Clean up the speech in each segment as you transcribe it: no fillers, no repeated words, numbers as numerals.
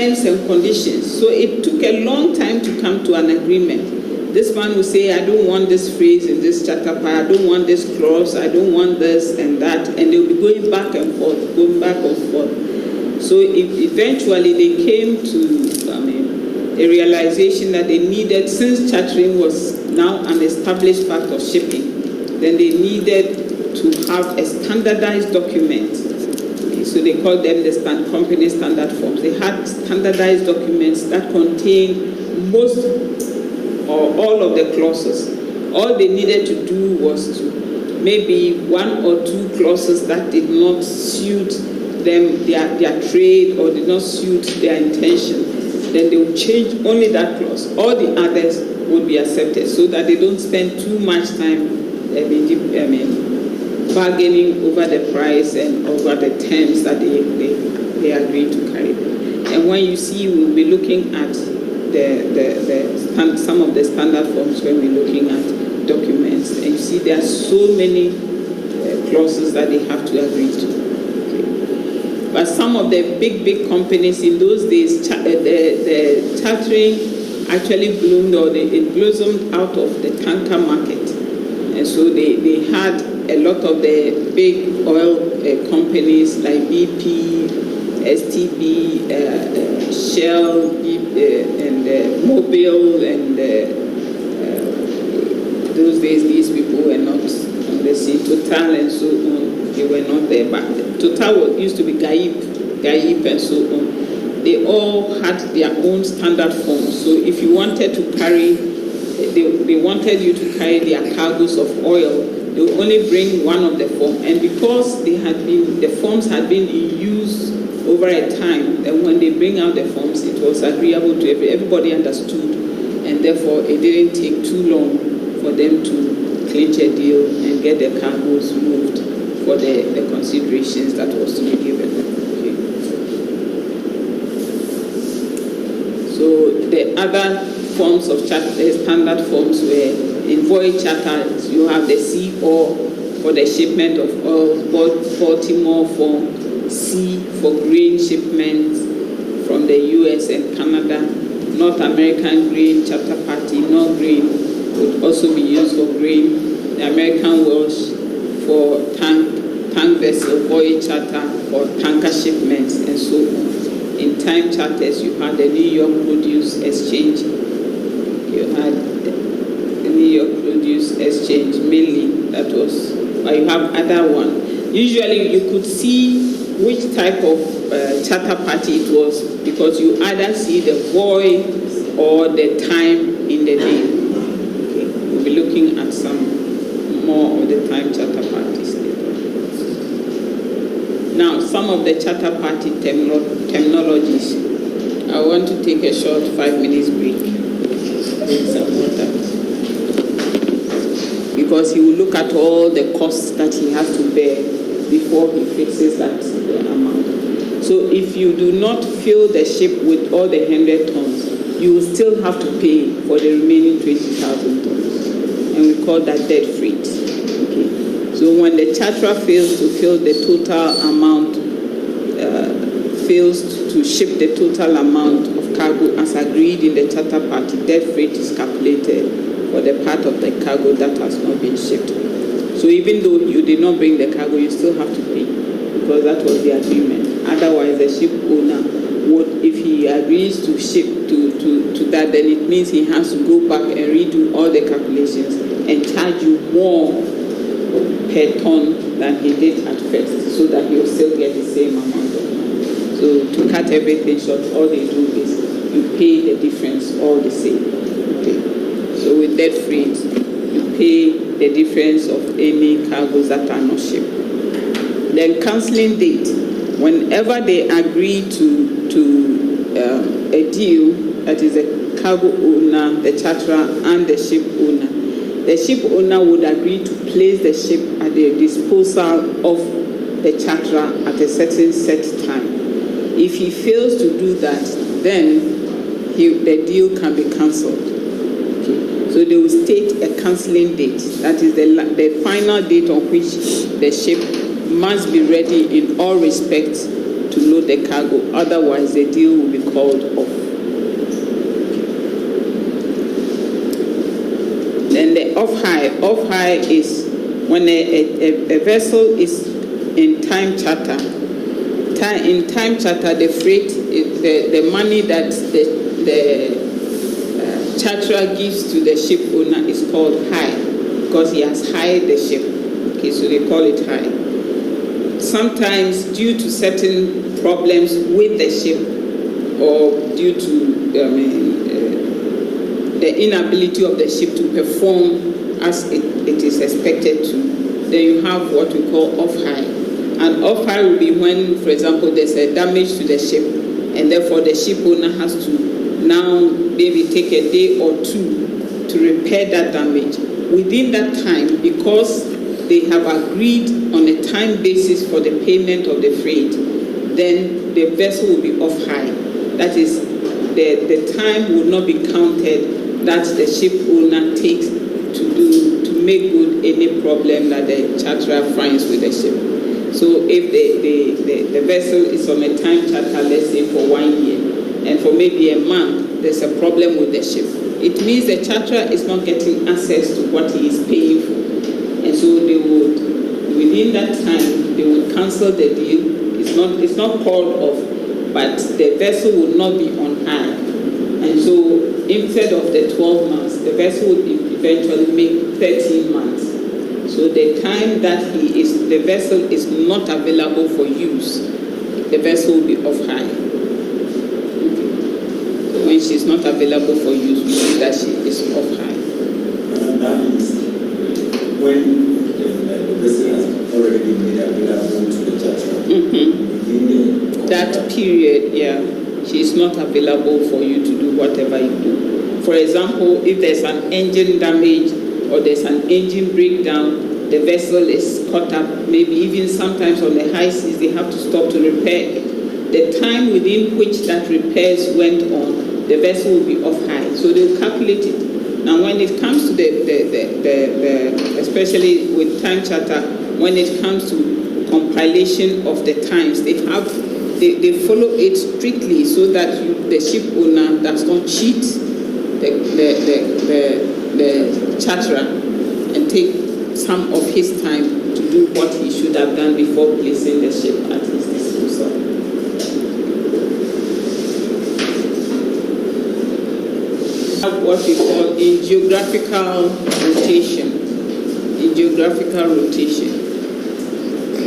terms and conditions. So it took a long time to come to an agreement. This man will say, I don't want this phrase in this charter part, I don't want this clause, I don't want this and that, and they'll be going back and forth, going back and forth. So eventually they came to a realization that they needed, since chartering was now an established part of shipping, then they needed to have a standardized document. So they called them the company standard forms. They had standardized documents that contained most or all of the clauses. All they needed to do was to maybe one or two clauses that did not suit them, their trade, or did not suit their intention. Then they would change only that clause. All the others would be accepted, so that they don't spend too much time bargaining over the price and over the terms that they agreed to carry. And when you see, we'll be looking at some of the standard forms when we're looking at documents, and you see there are so many clauses that they have to agree to. But some of the big companies in those days, the chartering actually bloomed, or it blossomed out of the tanker market. And so they had a lot of the big oil companies like BP, STB, Shell, and Mobil, and those days these people were not on the scene. Total and so on, they were not there. But Total used to be GAIP and so on. They all had their own standard forms. So if you wanted to carry, they wanted you to carry their cargoes of oil, they would only bring one of the forms. And because the forms had been in use over a time, then when they bring out the forms, it was agreeable to everybody understood, and therefore it didn't take too long for them to clinch a deal and get the cargoes moved for the considerations that was to be given. Okay. So the other forms of standard forms were in voyage charters. You have the CO for the shipment of oil, Baltimore for C for grain shipments from the US and Canada, North American grain charter party, North grain would also be used for grain, the American Welsh for tank vessel, voyage charter for tanker shipments, and so on. In time charters, you had the New York Produce Exchange. You had the New York Produce Exchange mainly, that was, but you have other one. Usually you could see which type of charter party it was, because you either see the void or the time in the day. Okay. We'll be looking at some more of the time charter parties later. Now, some of the charter party terminologies. I want to take a short 5 minutes break. Drink some water. Because he will look at all the costs that he has to bear before he fixes that amount. So if you do not fill the ship with all the 100 tons, you will still have to pay for the remaining 20,000 tons. And we call that dead freight. Okay. So when the charterer fails to fill the total amount, fails to ship the total amount of cargo as agreed in the charter party, dead freight is calculated for the part of the cargo that has not been shipped. So even though you did not bring the cargo, you still have to pay, because that was the agreement. Otherwise, the ship owner would, if he agrees to ship to that, then it means he has to go back and redo all the calculations and charge you more per ton than he did at first, so that he'll still get the same amount of money. So to cut everything short, all they do is you pay the difference all the same. Okay. So with dead freight, you pay the difference of any cargoes that are not shipped. Then cancelling date. Whenever they agree to a deal, that is the cargo owner, the charterer, and the ship owner would agree to place the ship at the disposal of the charterer at a certain set time. If he fails to do that, then the deal can be cancelled. Okay. So they will state a cancelling date. That is the final date on which the ship must be ready in all respects to to load the cargo. Otherwise, the deal will be called off. Then the off-hire is when a vessel is in time charter. In time charter, the freight, the money that the charterer gives to the ship owner is called hire, because he has hired the ship. Okay, so they call it hire. Sometimes, due to certain problems with the ship, or due to the inability of the ship to perform as it is expected to, then you have what we call off-hire. And off-hire will be when, for example, there's a damage to the ship, and therefore the ship owner has to now maybe take a day or two to repair that damage. Within that time, because they have agreed on a time basis for the payment of the freight, then the vessel will be off-hire. That is, the time will not be counted that the ship owner takes to make good any problem that the charterer finds with the ship. So if the vessel is on a time charter, let's say for 1 year, and for maybe a month, there's a problem with the ship, it means the charterer is not getting access to what he is paying for. And so they would, within that time, they would cancel the deal. It's not called off, but the vessel will not be on hire. And so instead of the 12 months, the vessel would eventually make 13 months. So the time that the vessel is not available for use, the vessel will be off hire. So when she's not available for use, we see that she is off hire. That means when the vessel has already been made available to the charterer, that period, she is not available for you to do whatever you do. For example, if there's an engine damage or there's an engine breakdown, the vessel is caught up, maybe even sometimes on the high seas, they have to stop to repair it. The time within which that repairs went on, the vessel will be off hire. So they'll calculate it. Now, when it comes to especially with time charter, when it comes to compilation of the times, they follow it strictly so that the ship owner does not cheat the charterer and take some of his time to do what he should have done before placing the ship at his disposal. What we call in geographical rotation.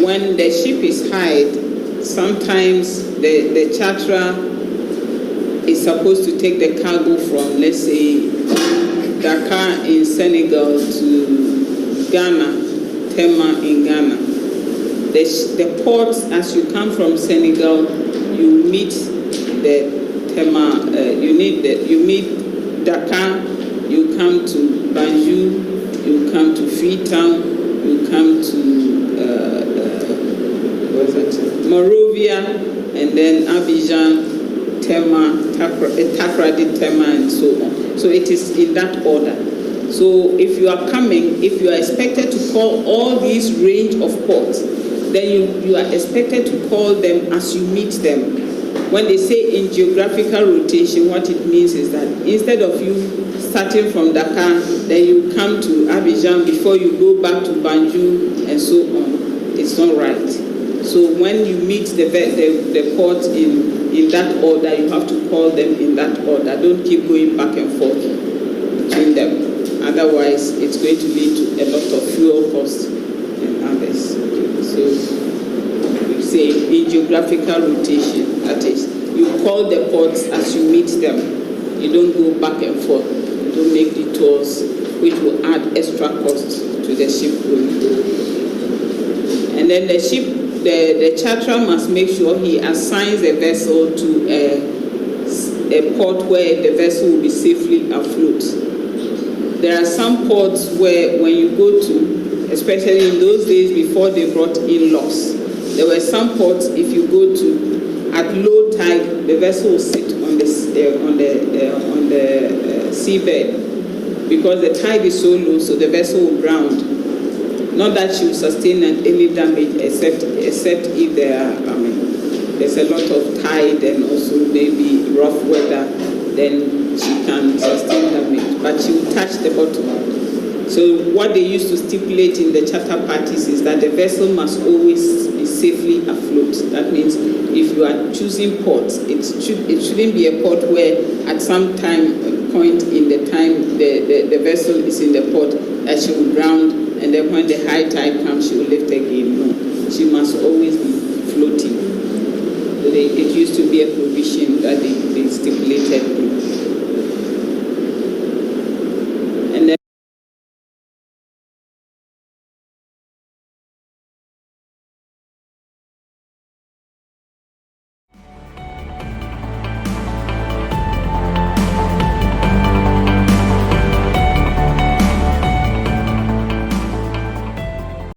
When the ship is hired, sometimes the charterer is supposed to take the cargo from, let's say, Dakar in Senegal to Ghana, Tema in Ghana. The ports, as you come from Senegal, you meet the Tema, you meet Dakar, you come to Banjul, you come to Freetown, you come to Monrovia, and then Abidjan, Tema, Takoradi, Tema, and so on. So it is in that order. So if you are expected to call all these range of ports, then you are expected to call them as you meet them. When they say in geographical rotation, what it means is that instead of you starting from Dakar, then you come to Abidjan before you go back to Banjul and so on. It's not right. So when you meet the ports in that order, you have to call them in that order. Don't keep going back and forth between them. Otherwise, it's going to lead to a lot of fuel costs and others. So we say in geographical rotation, that is, you call the ports as you meet them. You don't go back and forth. You don't make detours, which will add extra costs to the ship owner. And then the charterer must make sure he assigns a vessel to a port where the vessel will be safely afloat. There are some ports where when you go to, especially in those days before they brought in locks, there were some ports, if you go to, at low tide, the vessel will sit on the seabed because the tide is so low, so the vessel will ground. Not that she will sustain any damage except if there are there's a lot of tide and also maybe rough weather, then she can sustain damage, but she will touch the bottom. So what they used to stipulate in the charter parties is that the vessel must always be safely afloat. That means if you are choosing ports, it shouldn't be a port where at some point in the time the vessel is in the port that she will drown, and then when the high tide comes she will lift again. No, she must always be floating. So it used to be a provision that they stipulated in